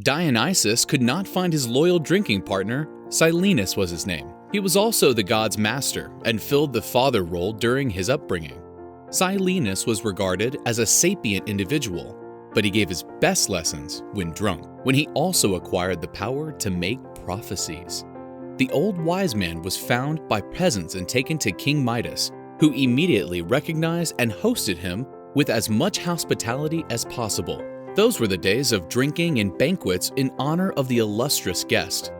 Dionysus could not find his loyal drinking partner. Silenus was his name. He was also the god's master and filled the father role during his upbringing. Silenus was regarded as a sapient individual, but he gave his best lessons when drunk, when he also acquired the power to make prophecies. The old wise man was found by peasants and taken to King Midas, who immediately recognized and hosted him with as much hospitality as possible. Those were the days of drinking and banquets in honor of the illustrious guest.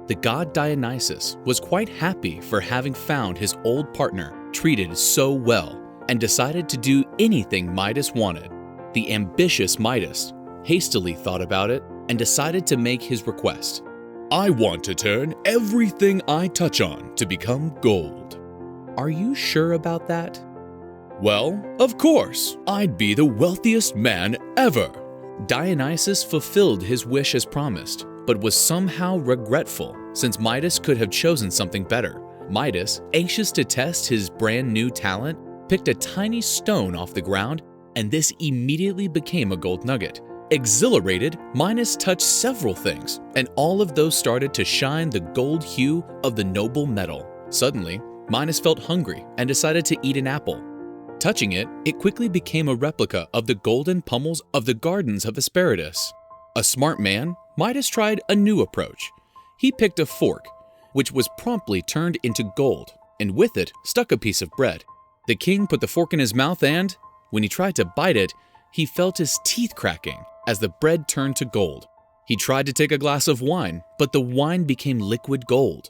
The god Dionysus was quite happy for having found his old partner treated so well and decided to do anything Midas wanted. The ambitious Midas hastily thought about it and decided to make his request. "I want to turn everything I touch on to become gold." Are you sure about that? "Well, of course, I'd be the wealthiest man ever." Dionysus fulfilled his wish as promised, but was somehow regretful since Midas could have chosen something better. Midas, anxious to test his brand new talent, picked a tiny stone off the ground, and this immediately became a gold nugget. Exhilarated, Midas touched several things, and all of those started to shine the gold hue of the noble metal. Suddenly, Midas felt hungry and decided to eat an apple. Touching it, it quickly became a replica of the golden pummels of the gardens of Hesperides. A smart man, Midas tried a new approach. He picked a fork, which was promptly turned into gold, and with it stuck a piece of bread. The king put the fork in his mouth and, when he tried to bite it, he felt his teeth cracking as the bread turned to gold. He tried to take a glass of wine, but the wine became liquid gold.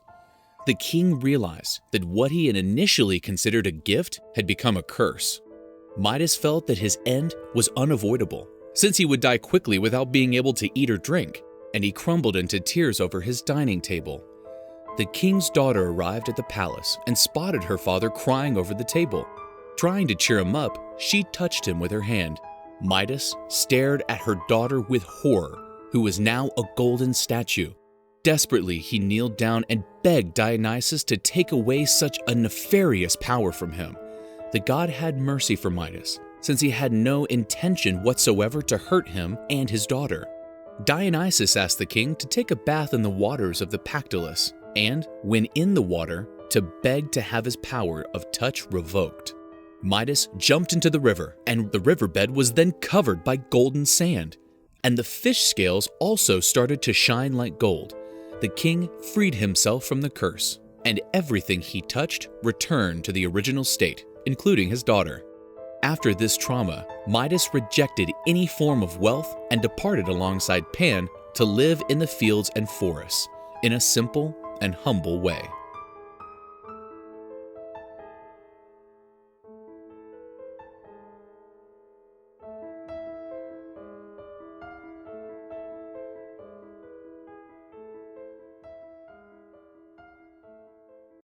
The king realized that what he had initially considered a gift had become a curse. Midas felt that his end was unavoidable, since he would die quickly without being able to eat or drink, and he crumbled into tears over his dining table. The king's daughter arrived at the palace and spotted her father crying over the table. Trying to cheer him up, she touched him with her hand. Midas stared at her daughter with horror, who was now a golden statue. Desperately, he kneeled down and begged Dionysus to take away such a nefarious power from him. The god had mercy for Midas, since he had no intention whatsoever to hurt him and his daughter. Dionysus asked the king to take a bath in the waters of the Pactolus, and, when in the water, to beg to have his power of touch revoked. Midas jumped into the river, and the riverbed was then covered by golden sand, and the fish scales also started to shine like gold. The king freed himself from the curse, and everything he touched returned to the original state, including his daughter. After this trauma, Midas rejected any form of wealth and departed alongside Pan to live in the fields and forests, in a simple and humble way.